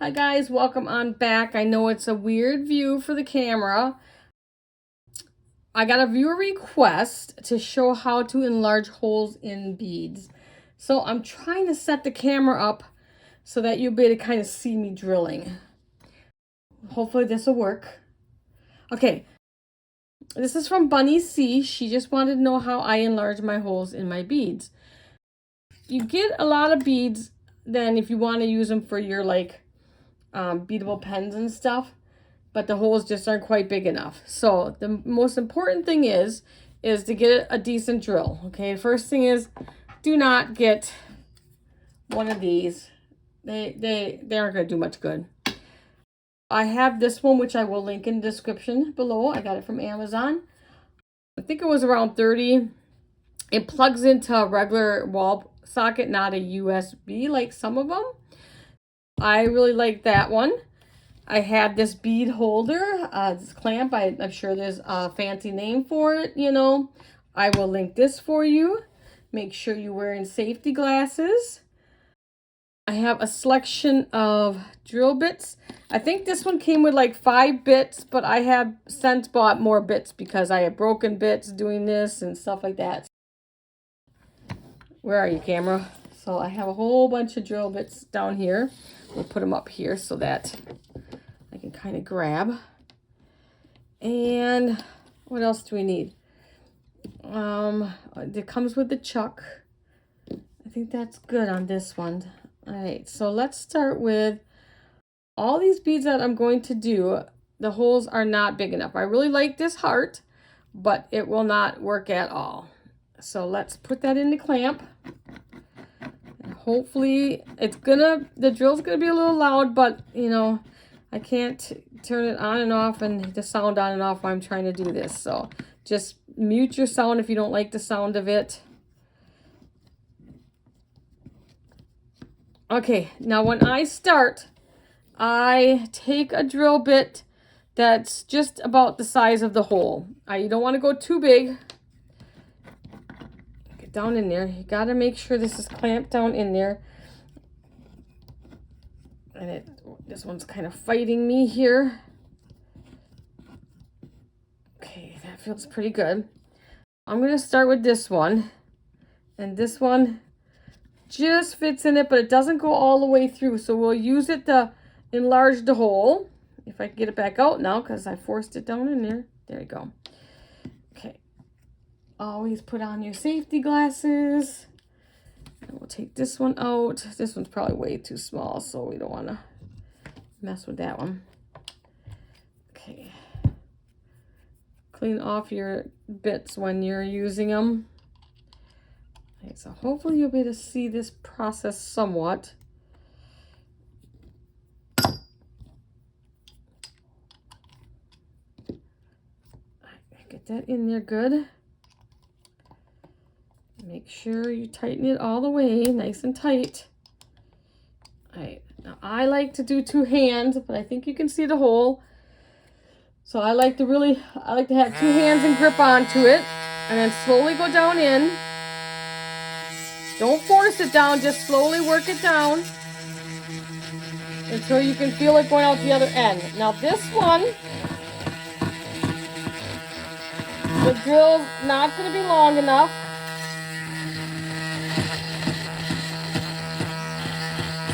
Hi guys, welcome on back. I know it's a weird view for the camera. I got a viewer request to show how to enlarge holes in beads. So I'm trying to set the camera up so that you'll be able to kind of see me drilling. Hopefully this will work. Okay, this is from BunnyC. She just wanted to know how I enlarge my holes in my beads. You get a lot of beads then if you want to use them for your beadable pens and stuff, but the holes just aren't quite big enough. So the most important thing is to get a decent drill. Okay, first thing is, do not get one of these. They aren't going to do much good. I have this one, which I will link in the description below. I got it from Amazon. I think it was around 30. It plugs into a regular wall socket, not a USB like some of them. I really like that one. I have this bead holder, this clamp. I'm sure there's a fancy name for it, you know. I will link this for you. Make sure you're wearing safety glasses. I have a selection of drill bits. I think this one came with like 5 bits, but I have since bought more bits because I have broken bits doing this and stuff like that. Where are you, camera? So I have a whole bunch of drill bits down here. We'll put them up here so that I can kind of grab. And what else do we need? It comes with the chuck. I think that's good on this one. All right, so let's start with all these beads that I'm going to do. The holes are not big enough. I really like this heart, but it will not work at all. So let's put that in the clamp. And hopefully the drill's gonna be a little loud, but you know, I can't turn it on and off and the sound on and off while I'm trying to do this. So just mute your sound if you don't like the sound of it. Okay, now when I start, I take a drill bit that's just about the size of the hole. You don't want to go too big. Get down in there. You got to make sure this is clamped down in there. And this one's kind of fighting me here. Okay, that feels pretty good. I'm going to start with this one. And this one just fits in it, but it doesn't go all the way through. So we'll use it to enlarge the hole. If I can get it back out now, because I forced it down in there. There we go. Okay. Always put on your safety glasses. And we'll take this one out. This one's probably way too small, so we don't want to mess with that one. Okay. Clean off your bits when you're using them. Okay, so hopefully you'll be able to see this process somewhat. Get that in there good. Make sure you tighten it all the way, nice and tight. All right, now I like to do 2 hands, but I think you can see the hole. So I like to have 2 hands and grip onto it, and then slowly go down in. Don't force it down, just slowly work it down until you can feel it going out the other end. Now this one, the drill's not going to be long enough.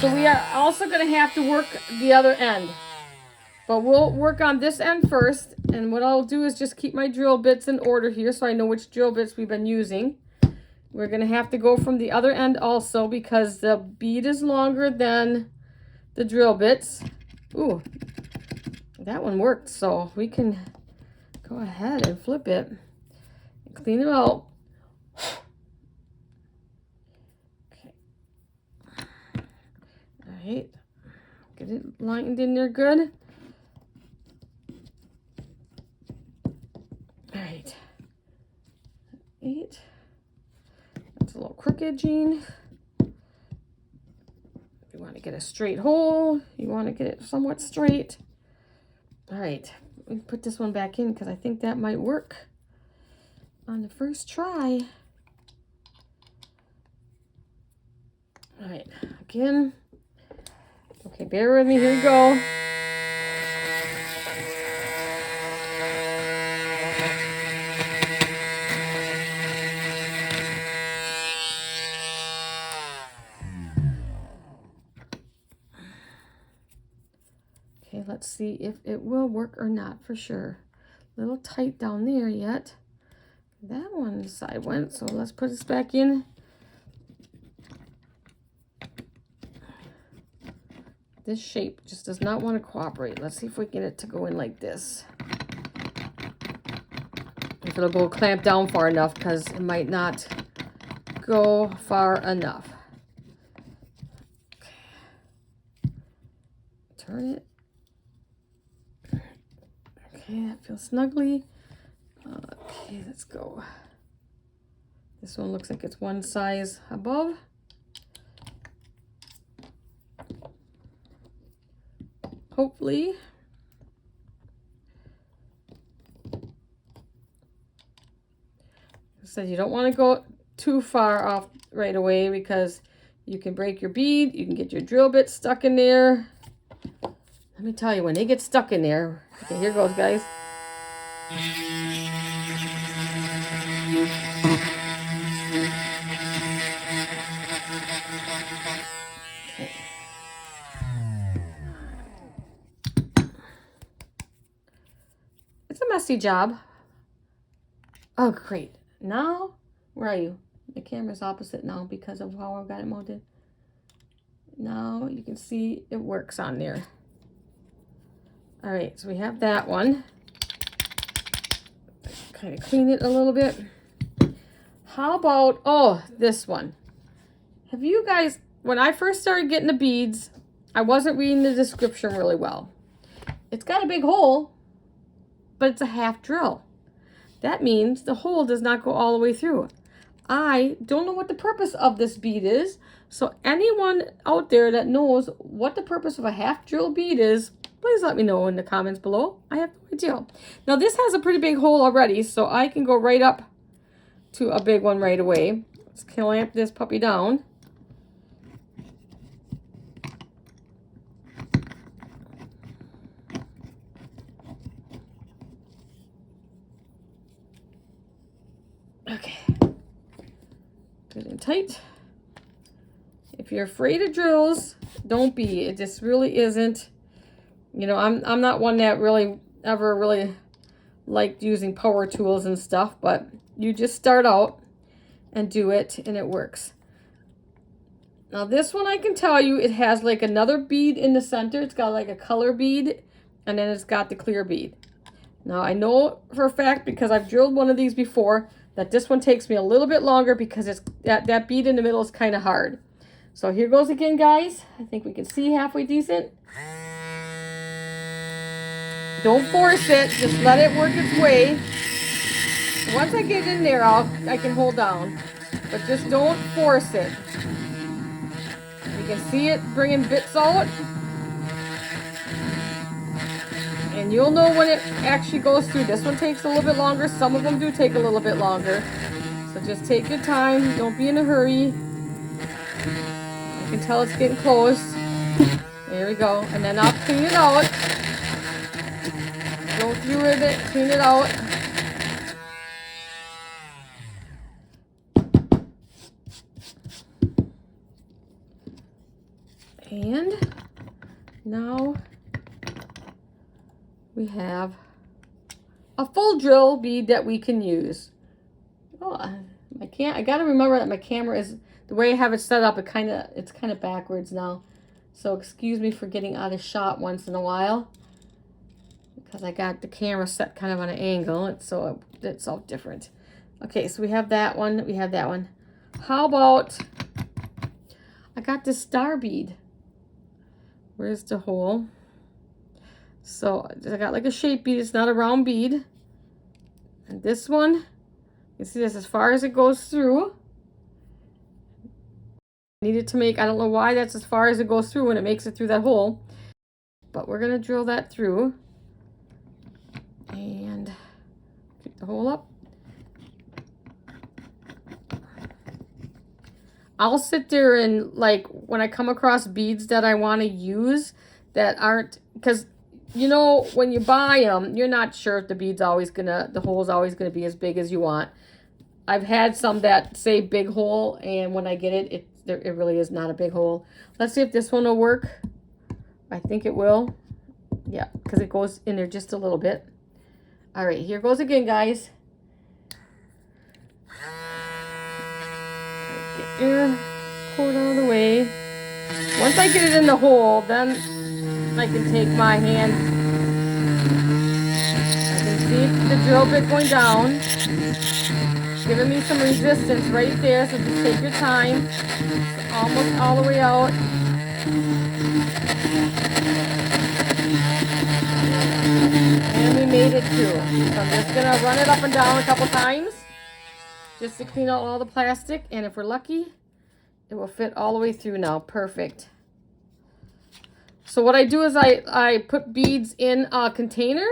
So we are also going to have to work the other end. But we'll work on this end first. And what I'll do is just keep my drill bits in order here so I know which drill bits we've been using. We're going to have to go from the other end also because the bead is longer than the drill bits. Ooh, that one worked. So we can go ahead and flip it and clean it out. Okay. All right. Get it lined in there good. All right. 8. That's a little crooked, Jean. If you want to get a straight hole, you want to get it somewhat straight. All right. Let me put this one back in because I think that might work on the first try. All right. Again, Okay, bear with me. Here we go. Okay, let's see if it will work or not for sure. A little tight down there yet. That one side went, so let's put this back in. This shape just does not want to cooperate. Let's see if we get it to go in like this. If it'll go clamp down far enough, because it might not go far enough. Okay. Turn it. Okay, that feels snuggly. Okay, let's go. This one looks like it's one size above. Hopefully. So you don't want to go too far off right away because you can break your bead. You can get your drill bit stuck in there. Let me tell you, when they get stuck in there. Okay, here goes, guys. Okay. It's a messy job. Oh, great. Now, where are you? The camera's opposite now because of how I've got it mounted. Now you can see it works on there. All right, so we have that one. Kind of clean it a little bit. How about, oh, this one. Have you guys, when I first started getting the beads, I wasn't reading the description really well. It's got a big hole, but it's a half drill. That means the hole does not go all the way through. I don't know what the purpose of this bead is. So anyone out there that knows what the purpose of a half drill bead is, please let me know in the comments below. I have no idea. Now this has a pretty big hole already, so I can go right up to a big one right away. Let's clamp this puppy down. Okay. Good and tight. If you're afraid of drills, don't be. It just really isn't. You know, I'm not one that really ever really liked using power tools and stuff, but you just start out and do it and it works. Now this one I can tell you it has like another bead in the center. It's got like a color bead and then it's got the clear bead. Now I know for a fact because I've drilled one of these before that this one takes me a little bit longer because it's that bead in the middle is kind of hard. So here goes again, guys. I think we can see halfway decent. Don't force it, just let it work its way. Once I get in there, I can hold down, but just don't force it. You can see it bringing bits out, and you'll know when it actually goes through. This one takes a little bit longer. Some of them do take a little bit longer, so just take your time. Don't be in a hurry. You can tell it's getting close. There we go, and then I'll clean it out. Go through with it, clean it out. And now we have a full drill bead that we can use. Oh, I gotta remember that my camera is, the way I have it set up, it's kind of backwards now. So excuse me for getting out of shot once in a while, because I got the camera set kind of on an angle. It's all different. Okay, so we have that one. We have that one. How about, I got this star bead. Where's the hole? So I got like a shape bead. It's not a round bead. And this one, you see this as far as it goes through. Needed to make, I don't know why that's as far as it goes through when it makes it through that hole. But we're going to drill that through. And keep the hole up. I'll sit there and like when I come across beads that I want to use that aren't, because you know when you buy them you're not sure if the hole's always gonna be as big as you want. I've had some that say big hole, and when I get it, it really is not a big hole. Let's see if this one will work. I think it will. Yeah, because it goes in there just a little bit. All right, here goes again, guys. Get your cord out of the way. Once I get it in the hole, then I can take my hand. I can see the drill bit going down. Giving me some resistance right there, so just take your time. It's almost all the way out. And we made it through. So I'm just gonna run it up and down a couple times just to clean out all the plastic, and if we're lucky, it will fit all the way through now. Perfect. So what I do is I put beads in a container,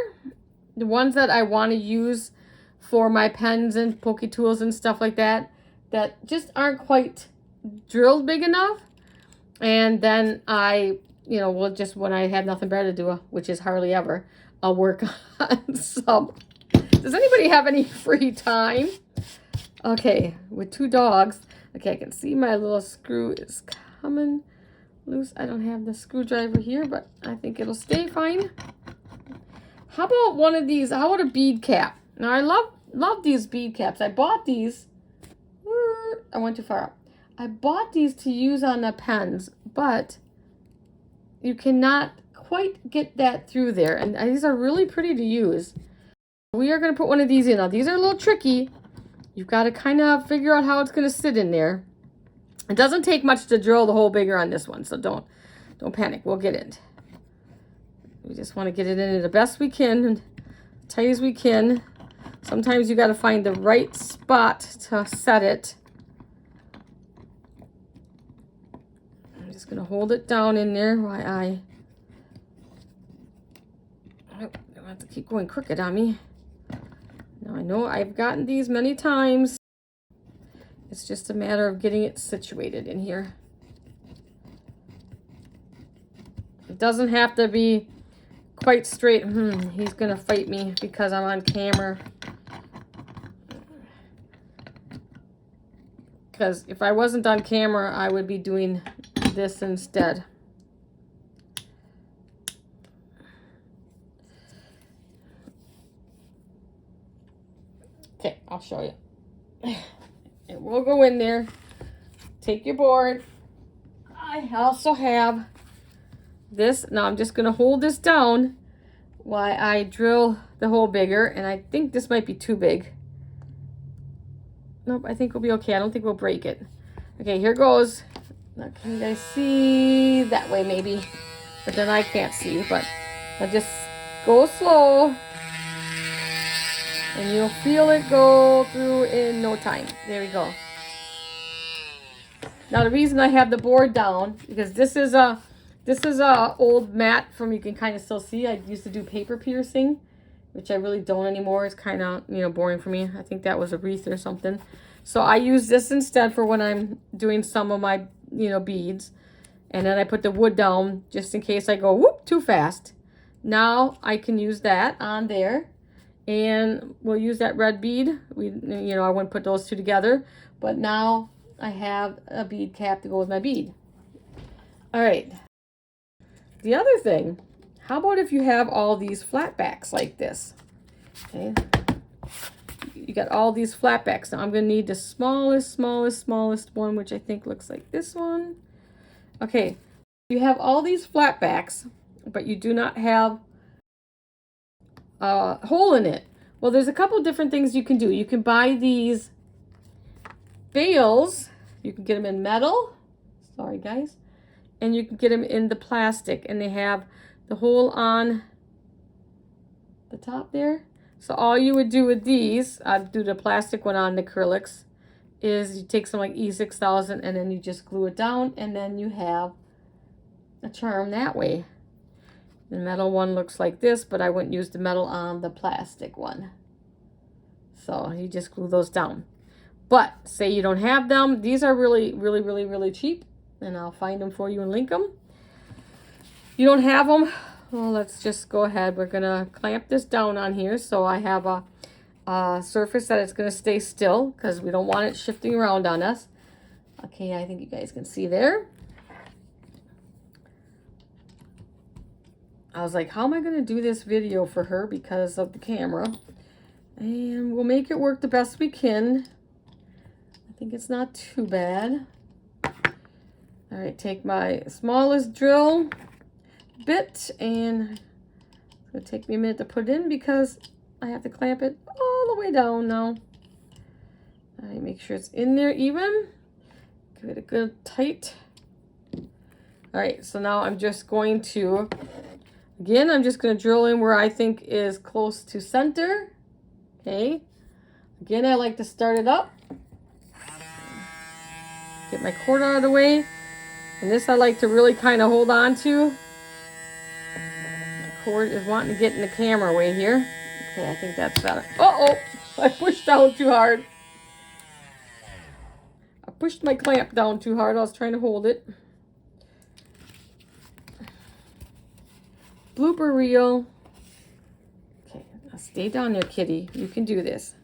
the ones that I want to use for my pens and pokey tools and stuff like that, that just aren't quite drilled big enough. And then I, you know, will just, when I have nothing better to do, which is hardly ever, I'll work on some. Does anybody have any free time? Okay, with 2 dogs. Okay, I can see my little screw is coming loose. I don't have the screwdriver here, but I think it'll stay fine. How about one of these? How about a bead cap? Now, I love these bead caps. I bought these. I went too far up. I bought these to use on the pens, but you cannot quite get that through there. And these are really pretty to use. We are going to put one of these in. Now, these are a little tricky. You've got to kind of figure out how it's going to sit in there. It doesn't take much to drill the hole bigger on this one, so don't panic. We'll get it. We just want to get it in the best we can, and tight as we can. Sometimes you got to find the right spot to set it. I'm just going to hold it down in there while I don't have to keep going crooked on me. Now I know I've gotten these many times. It's just a matter of getting it situated in here. It doesn't have to be quite straight. He's gonna fight me because I'm on camera. Because if I wasn't on camera, I would be doing this instead. Okay, I'll show you. It will go in there. Take your board. I also have this. Now I'm just going to hold this down while I drill the hole bigger. And I think this might be too big. Nope, I think we'll be okay. I don't think we'll break it. Okay, here goes. Now, can you guys see? That way maybe. But then I can't see. But I'll just go slow. And you'll feel it go through in no time. There we go. Now the reason I have the board down, because this is a old mat from, you can kind of still see. I used to do paper piercing, which I really don't anymore. It's kind of, you know, boring for me. I think that was a wreath or something. So I use this instead for when I'm doing some of my, you know, beads. And then I put the wood down just in case I go whoop too fast. Now I can use that on there. And we'll use that red bead. I wouldn't put those two together. But now I have a bead cap to go with my bead. All right. The other thing, how about if you have all these flat backs like this? Okay. You got all these flat backs. Now I'm going to need the smallest one, which I think looks like this one. Okay. You have all these flat backs, but you do not have a hole in it. Well, there's a couple different things you can do. You can buy these bales. You can get them in metal. Sorry, guys. And you can get them in the plastic. And they have the hole on the top there. So all you would do with these, I'd do the plastic one on the acrylics, is you take some like E6000 and then you just glue it down. And then you have a charm that way. The metal one looks like this, but I wouldn't use the metal on the plastic one. So you just glue those down. But say you don't have them. These are really, really, really, really cheap. And I'll find them for you and link them. You don't have them? Well, let's just go ahead. We're going to clamp this down on here so I have a surface that it's going to stay still because we don't want it shifting around on us. Okay, I think you guys can see there. I was like, how am I going to do this video for her because of the camera? And we'll make it work the best we can. I think it's not too bad. All right, take my smallest drill bit, and it's going to take me a minute to put it in because I have to clamp it all the way down now. All right, make sure it's in there even. Give it a good tight. All right, so now I'm just going to, again, I'm just going to drill in where I think is close to center. Okay. Again, I like to start it up. Get my cord out of the way. And this I like to really kind of hold on to. The cord is wanting to get in the camera way here. Okay, I think that's better. Uh-oh, I pushed down too hard. I pushed my clamp down too hard. I was trying to hold it. Blooper reel. Okay, now stay down there, kitty. You can do this.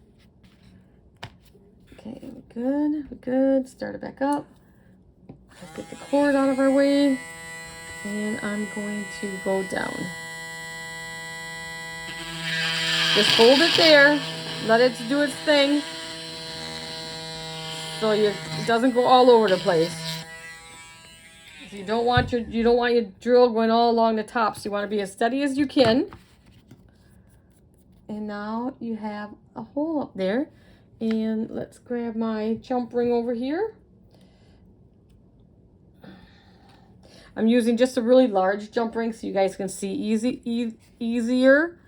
Okay, we're good. Start it back up. Let's get the cord out of our way. And I'm going to go down. Just hold it there. Let it do its thing. So it doesn't go all over the place. So you don't want your drill going all along the top. So you want to be as steady as you can. And now you have a hole up there. And let's grab my jump ring over here. I'm using just a really large jump ring so you guys can see easier.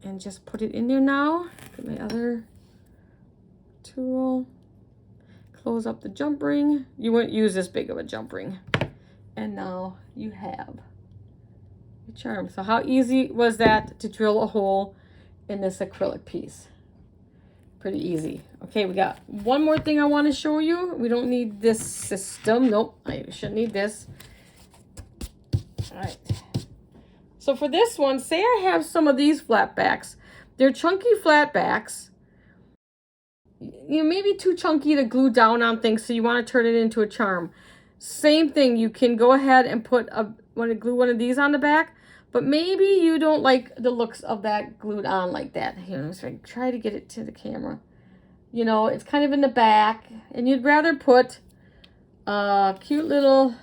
And just put it in there now. Get my other tool. Close up the jump ring. You wouldn't use this big of a jump ring. And now you have your charm. So how easy was that to drill a hole in this acrylic piece? Pretty easy. Okay, we got one more thing I want to show you. We don't need this system. Nope, I shouldn't need this. All right. So for this one, say I have some of these flat backs. They're chunky flat backs. You know, maybe too chunky to glue down on things, so you want to turn it into a charm. Same thing, you can go ahead and glue one of these on the back, but maybe you don't like the looks of that glued on like that. Here, I'm just going to try to get it to the camera. You know, it's kind of in the back, and you'd rather put a cute little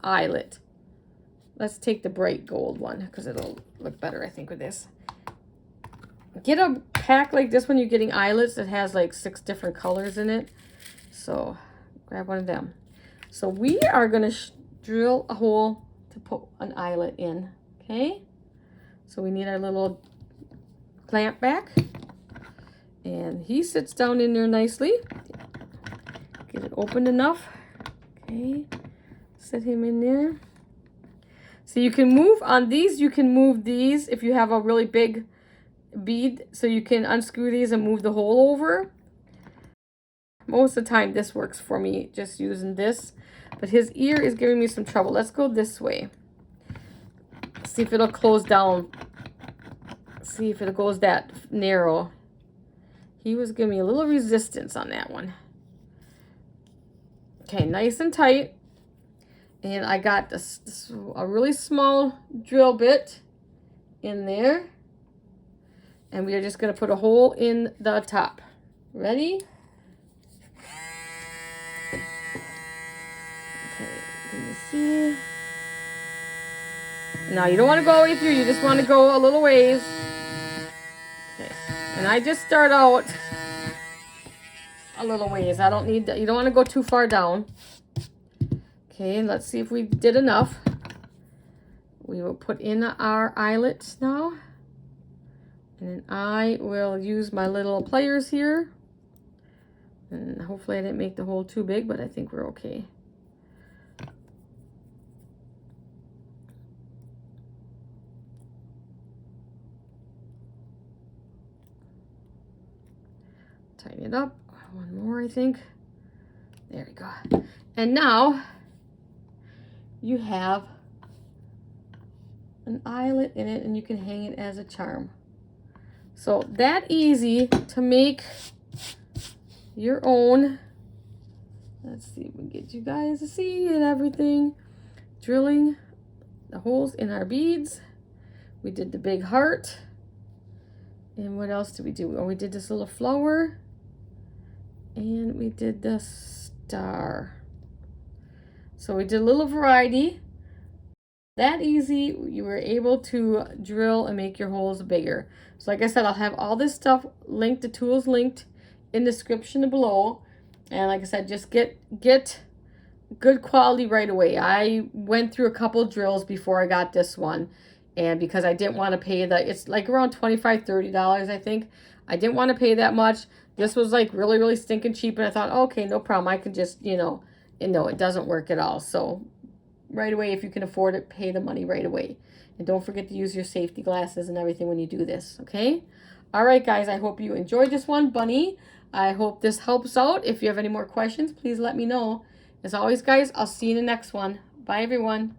eyelet. Let's take the bright gold one because it'll look better, I think, with this. Get a pack like this when you're getting eyelets that has like 6 different colors in it. So grab one of them. So we are going to drill a hole to put an eyelet in. Okay. So we need our little clamp back. And he sits down in there nicely. Get it opened enough. Okay. Set him in there. So you can move on these. You can move these if you have a really big bead, so you can unscrew these and move the hole over. Most of the time this works for me, just using this, but his ear is giving me some trouble. Let's go this way. See if it'll close down. See if it goes that narrow. He was giving me a little resistance on that one. Okay, nice and tight. And I got a really small drill bit in there. And we are just going to put a hole in the top. Ready? Okay, can you see? Now you don't want to go all the way through. You just want to go a little ways. Okay, and I just start out a little ways. I don't need that. You don't want to go too far down. Okay, let's see if we did enough. We will put in our eyelets now. And then I will use my little pliers here. And hopefully I didn't make the hole too big, but I think we're okay. tighten it up. One more, I think. There we go. And now you have an eyelet in it, and you can hang it as a charm. So that easy to make your own. Let's see if we can get you guys to see and everything. Drilling the holes in our beads. We did the big heart. And what else did we do? Oh, we did this little flower. And we did the star. So we did a little variety. That easy, you were able to drill and make your holes bigger. So like I said, I'll have all this stuff linked, the tools linked in the description below. And like I said, just get good quality right away. I went through a couple drills before I got this one. And because I didn't want to pay it's like around $25, $30, I think. I didn't want to pay that much. This was like really, really stinking cheap. And I thought, okay, no problem. I could just, you know, and no, it doesn't work at all. So right away, if you can afford it, pay the money right away. And don't forget to use your safety glasses and everything when you do this, okay? All right, guys, I hope you enjoyed this one, Bunny. I hope this helps out. If you have any more questions, please let me know. As always, guys, I'll see you in the next one. Bye, everyone.